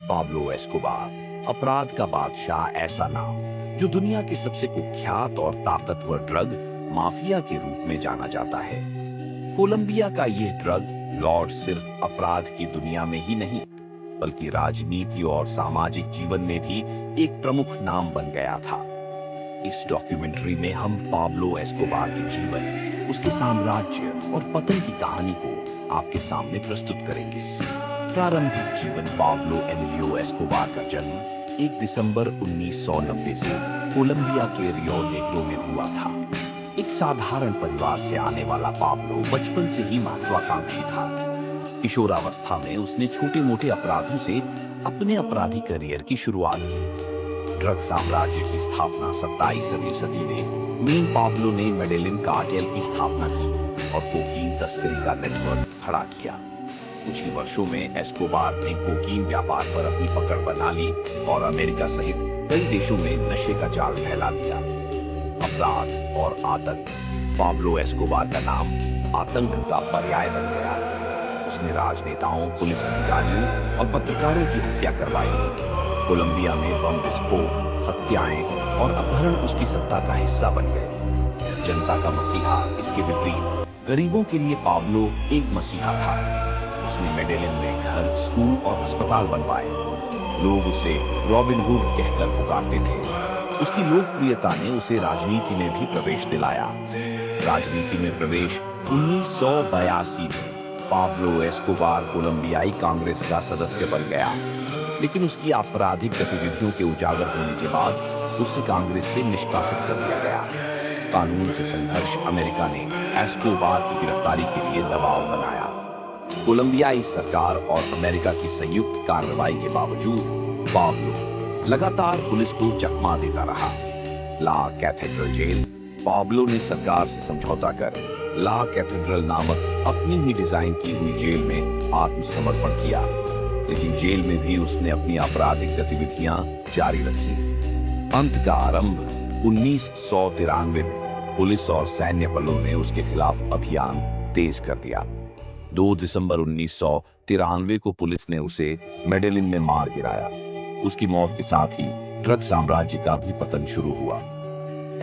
Pablo Escobar, अपराध का बादशाह, ऐसा नाम जो दुनिया के सबसे कुख्यात और ताकतवर ड्रग माफिया के रूप में जाना जाता है। कोलंबिया का यह ड्रग लॉर्ड सिर्फ अपराध की दुनिया में ही नहीं, बल्कि राजनीति और सामाजिक जीवन में भी एक प्रमुख नाम बन गया था। इस डॉक्यूमेंट्री में हम पाब्लो एस्कोबार के जीवन, उसके साम्राज्य और पतन की कहानी को आपके सामने प्रस्तुत करेंगे। प्रारंभिक जीवन। पाब्लो एमिलियो एस्कोबार का जन्म 1 दिसंबर 1990 से कोलंबिया के रियो नेग्रो में हुआ था। एक साधारण परिवार से आने वाला पाब्लो बचपन से ही महत्वाकांक्षी था। किशोरावस्था में उसने छोटे-मोटे अपराधों से अपने आपराधिक करियर की शुरुआत की। ड्रग साम्राज्य की स्थापना 27वीं सदी में मेन पाब्लो ने मेडेलिन कार्टेल की स्थापना की और कोकीन तस्करी का नेटवर्क खड़ा किया। कुछ ही वर्षों में एस्कोबार ने कोकीन व्यापार पर अपनी पकड़ बना ली और अमेरिका सहित कई देशों में नशे का जाल फैला दिया। अपराध और आतंक। पाब्लो एस्कोबार का नाम आतंक का पर्याय बन गया। उसने राजनेताओं, पुलिस अधिकारियों और पत्रकारों की हत्या करवाई। कोलंबिया में बम विस्फोट, हत्याएं और अपहरण उसकी सत्ता का हिस्सा बन गए। जनता का मसीहा। इसके विपरीत गरीबों के लिए पाब्लो एक मसीहा था। उसने मेडेलिन में घर, स्कूल और अस्पताल बनवाए। लोग उसे रॉबिन हुड कहकर पुकारते थे। उसकी लोकप्रियता ने उसे राजनीति में भी प्रवेश दिलाया। राजनीति में प्रवेश 1982 में पाब्लो एस्कोबार कोलंबियाई कांग्रेस का सदस्य बन गया, लेकिन उसकी आपराधिक गतिविधियों के उजागर होने के बाद उसे कांग्रेस से निष्कासित कर दिया गया। कानून से संघर्ष। अमेरिका ने एस्कोबार की गिरफ्तारी के लिए दबाव बनाया। कोलंबियाई सरकार और अमेरिका की संयुक्त कार्रवाई के बावजूद पाब्लो लगातार पुलिस को चकमा देता रहा। ला कैथेड्रल जेल। पाब्लो ने सरकार से समझौता कर ला कैथेड्रल नामक अपनी ही डिजाइन की हुई जेल में आत्मसमर्पण किया, लेकिन जेल में भी उसने अपनी आपराधिक गतिविधियां जारी रखी। अंत का आरंभ 1993 में पुलिस और सैन्य बलों ने उसके खिलाफ अभियान तेज कर दिया। 2 दिसंबर 1993 को पुलिस ने उसे मेडेलिन में मार गिराया। उसकी मौत के साथ ही ड्रग साम्राज्य का भी पतन शुरू हुआ।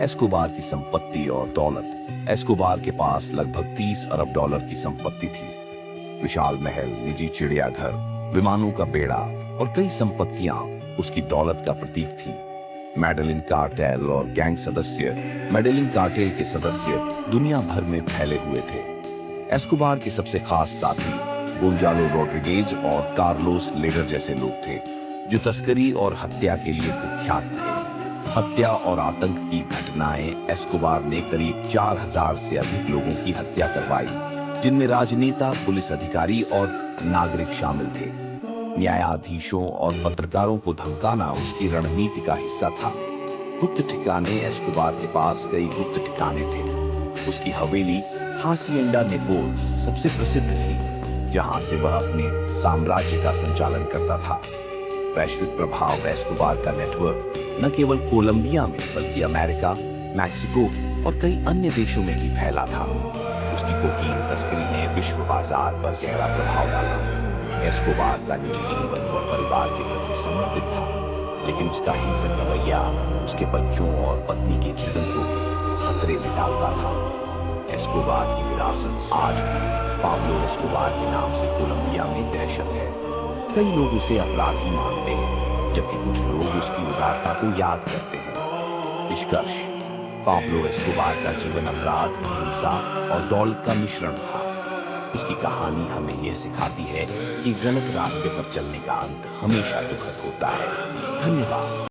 एस्कोबार की संपत्ति और दौलत। एस्कोबार के पास लगभग 30 अरब डॉलर की संपत्ति थी। विशाल महल, निजी चिड़ियाघर, विमानों का बेड़ा और कई संपत्तियां उसकी दौलत का प्रतीक थी। मेडेलिन कार्टेल और गैंग सदस्य। मेडेलिन कार्टेल के सदस्य दुनिया भर में फैले हुए थे। एस्कोबार के सबसे खास साथी गोंजालो रोड्रिगेज और कार्लोस लेगर जैसे लोग थे, जो तस्करी और हत्या के लिए कुख्यात थे। हत्या और आतंक की घटनाएं। एस्कोबार ने करीब 4000 से अधिक लोगों की हत्या करवाई, जिनमें राजनेता, पुलिस अधिकारी और नागरिक शामिल थे। न्यायाधीशों और पत्रकारों को धमकाना उसकी रणनीति का हिस्सा था। गुप्त ठिकाने। एस्कोबार के पास कई गुप्त ठिकाने थे। उसकी हवेली हासिएंडा नेपोल्स सबसे प्रसिद्ध थी, जहां से वह अपने साम्राज्य का संचालन करता था। वैश्विक प्रभाव। एस्कोबार का नेटवर्क न केवल कोलंबिया में बल्कि अमेरिका, मैक्सिको और कई अन्य देशों में भी फैला था। उसकी कोकीन तस्करी ने विश्व बाजार पर गहरा प्रभाव डाला। एस्कोबार का निजी जीवन और परिवार के प्रति समर्पित था, लेकिन उसका हिंसक रवैया उसके बच्चों और पत्नी के जीवन को भी खतरे में डालता था। एस्कोबार की विरासत। आज भी पाब्लो एस्कोबार के नाम से कोलंबिया में दहशत है। कई लोग उसे अपराधी मानते हैं, जबकि कुछ लोग उसकी उदारता को याद करते हैं। निष्कर्ष। पाब्लो एस्कोबार का जीवन अपराध, हिंसा और दौलत का मिश्रण था। उसकी कहानी हमें यह सिखाती है कि गलत रास्ते पर चलने का अंत हमेशा दुखद होता है। धन्यवाद।